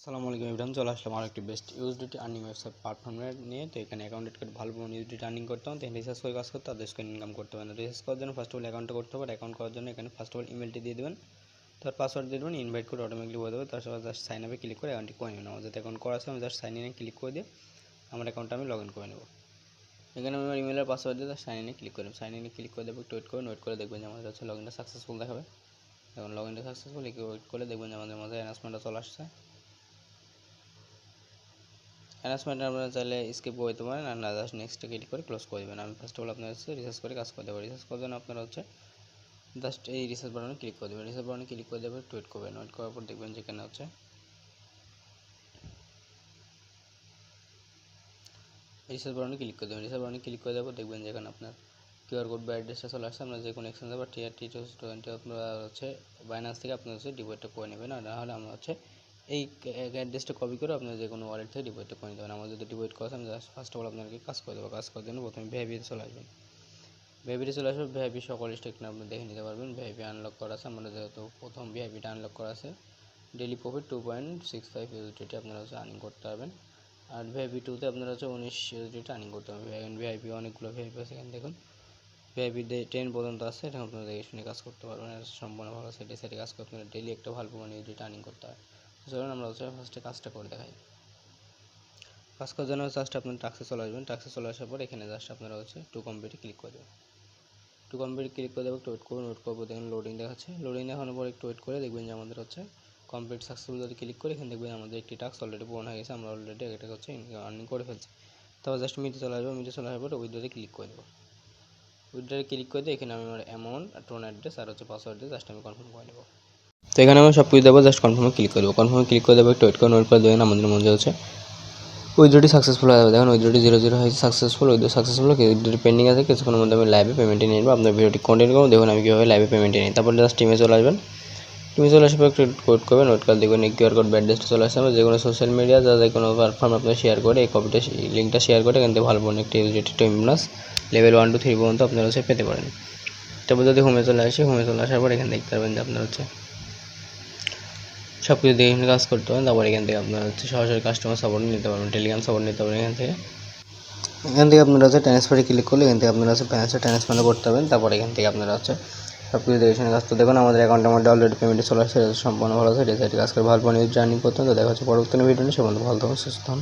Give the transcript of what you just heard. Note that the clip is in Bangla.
আসসালামু আলাইকুম এভরিওয়ান, চলে আসলাম আর একটি best USDT earning website platform নিয়ে। তো এখানে অ্যাকাউন্ট করে ভালো পরিমাণ ইউএসডিটি আর্নিং করতে হবে, এখানে রিসার্চ করে কাজ করতে হবে, দেশকে ইনকাম করতে হবে। রিসার্চ করার জন্য ফার্স্ট অফ অল অ্যাকাউন্টটা করতে হবে। অ্যাকাউন্ট করার জন্য এখানে ফার্স্ট অফ অল ইমেলটি দিয়ে দেবেন, তার পাসওয়ার্ড দিয়ে দেবেন, ইনভাইট করে অটোমেটিকলি হয়ে যাবে। তার সাথে জাস্ট সাইন আপে ক্লিক করে অ্যাকাউন্টটি করে নেবেন। আমার যাতে অ্যাকাউন্ট করা আছে আমি জাস্ট সাইন ইনে ক্লিক করে দিয়ে আমার অ্যাকাউন্টটা আমি লগ ইন করে নেব। এখানে আমি আমার ইমেলের পাসওয়ার্ড দিয়ে সাইন ইনে ক্লিক করে সাইন ইনে ক্লিক করে দেবো। একটু ওয়েট করে দেখবেন যে আমাদের হচ্ছে লগ ইনটা সাকসেসফুল দেখাবে। এখন লগ ইনটা সাকসেসফুল, একটু ওয়েট করে দেখবেন যে আমাদের মাঝে অ্যানাউন্সমেন্টটা চলে আসছে। অ্যানাউন্সমেন্ট আপনারা চাইলে স্কিপ করে দিতে পারেন, আর না জাস্ট নেক্সটে ক্লিক করে ক্লোজ করে দেবেন। আমি ফার্স্ট অফ অল আপনার হচ্ছে রিসার্চ করে কাজ করে দেবো। রিসার্চ করার জন্য আপনারা হচ্ছে জাস্ট এই রিসার্চ বাটনে ক্লিক করে দেবেন। রিসার্চ বাটনে ক্লিক করে দেবেন, ওয়েট করবেন। ওয়েট করার পর দেখবেন যেখানে হচ্ছে রিসার্চ বাটনে ক্লিক করে দেবেন। রিসার্চ বাটনে ক্লিক করে দেওয়ার পর দেখবেন যেখানে আপনার কিউআর কোড বা অ্যাড্রেসটা চলে আসছে। আপনার যে কোনো এক্সচেঞ্জ বা টি20 আপনারা হচ্ছে বাইন্যান্স থেকে আপনার হচ্ছে ডিপোজিটটা করে নেবেন, আর নাহলে আমরা হচ্ছে এই অ্যাড্রেসটা কপি করে আপনার যে কোনো ওয়ালেট থেকে ডিপোজিটটা করে নিতে পারেন। আমার যদি ডিপোজিট করা আছে আমি জাস্ট ফার্স্ট অফ অল আপনাকে কাজ করে দেবো। কাজ করার জন্য প্রথমে ভিআইপিতে চলে আসবেন। ভিআইপিতে চলে আসবে, ভিআইপি সকল স্টেক আপনি দেখে নিতে পারবেন। ভিআইপি আনলক করা আছে, আমরা যেহেতু প্রথম ভিআইপিটা আনলক করা আছে। ডেলি প্রফিট 2.65 ইউএসডিটি আপনারা হচ্ছে আর্নিং করতে পারবেন। আর ভিআইপি 2তে আপনারা হচ্ছে 19 ইউএসডিটি আর্নিং করতে হবে। ভিআইপি অনেকগুলো ভিআইপি আছে, এখানে দেখুন ভিআইপি 10 পর্যন্ত আছে। এটা আপনারা দেখে শুনে কাজ করতে পারবেন। এটা সম্পূর্ণ ভালো সাইডে কাজ করতে আপনারা ডেলি একটা ভালো পরিমাণ ইউএসডিটি আর্নিং করতে হয়। চলুন আমরা হচ্ছে ফার্স্টে কাজটা করে দেখাই। কাজ করার জন্য জাস্ট আপনার টাস্কে চলে আসবেন। টাস্কে চলে আসার পর এখানে জাস্ট আপনারা হচ্ছে টু কমপ্লিটে ক্লিক করে দেবেন। একটু কমপ্লিট ক্লিক করে দেবো, একটু ওয়েট করুন। ওয়েট করবো, দেখুন লোডিং দেখাচ্ছে। লোডিং দেখানোর পর একটু ওয়েট করে দেখবেন যে আমাদের হচ্ছে কমপ্লিট সাকসেসফুল। যদি ক্লিক করে এখানে দেখবেন আমাদের একটি টাস্ক অলরেডি পূরণ হয়ে গেছে। আমরা অলরেডি এটা হচ্ছে আর্নিং করে ফেলছি। তারপর জাস্ট মিটে চলে আসবো। মিটে চলে আসার পর উইথড্রতে ক্লিক করে দেবো। উইথড্রতে ক্লিক করে দিয়ে এখানে আমি আমার অ্যামাউন্ট, টোন অ্যাড্রেস আর হচ্ছে পাসওয়ার্ড দিয়ে জাস্ট আমি কনফার্ম করে নেবো। তো এখানে আমি সব কিছু দেবো, জাস্ট কনফার্মে ক্লিক করে দেবো। কনফার্মে ক্লিক করে দেবো, একটু ওয়েট করে দেবেন। আমাদের মধ্যে হচ্ছে উইথড্রটি সাকসেসফুল হয়ে যাবে। দেখুন উইথড্রটি 0 হয়েছে সাকসেসফুল। উইথড্র সাকসেসফুল, উইথড্রটি পেন্ডিং আছে। কিছুক্ষণের মধ্যে আমি লাইভে পেমেন্টে নিয়ে নেবো। আপনার ভিডিওটি কন্টিনিউ করুন, দেখুন আমি কীভাবে লাইভে পেমেন্টে নিই। তারপর জাস্ট টিমে চলে আসবেন। টিমে চলে আসার পর একটু ওয়েট করবেন। ওয়েট করে দেখবেন এই কিউআর কোড বা অ্যাড্রেসটা চলে আসছে। আমরা যে কোনো সোশ্যাল মিডিয়া যা যে কোনো প্ল্যাটফর্ম আপনারা শেয়ার করে এই কপিটা লিঙ্কটা শেয়ার করে এখান থেকে ভালো পড়ুন একটি USDT team bonus level 1 to 3 পর্যন্ত আপনারা হচ্ছে পেতে পারেন। তারপর যদি হোমে চলে আসি, হোমে চলে আসার পর এখানে দেখতে পারবেন যে আপনার হচ্ছে সব কিছু দেখে কাজ করতে পারেন। তারপর এখান থেকে আপনারা হচ্ছে সরাসরি কাস্টমার সাপোর্ট নিতে পারবেন, টেলিগ্রাম সাপোর্ট নিতে পারবেন। এখান থেকে আপনারা হচ্ছে ট্রান্সফারে ক্লিক করলে এখান থেকে আপনারা হচ্ছে ব্যালেন্সটা ট্রান্সফার করতে পারবেন। তারপর এখান থেকে আপনারা হচ্ছে সব কিছু দেখে শুনে কাজ তো দেখুন আমাদের অ্যাকাউন্টের মধ্যে অলরেডি পেমেন্টে চলে আসছে। সম্পূর্ণ ভালো আছে। এই সাইটে কাজ করে ভালো পরিমাণে জার্নি করতে হবে। তো দেখা হচ্ছে পরবর্তী ভিডিও নিয়ে। সে ভালো থাকুন, সুস্থ থাকুন।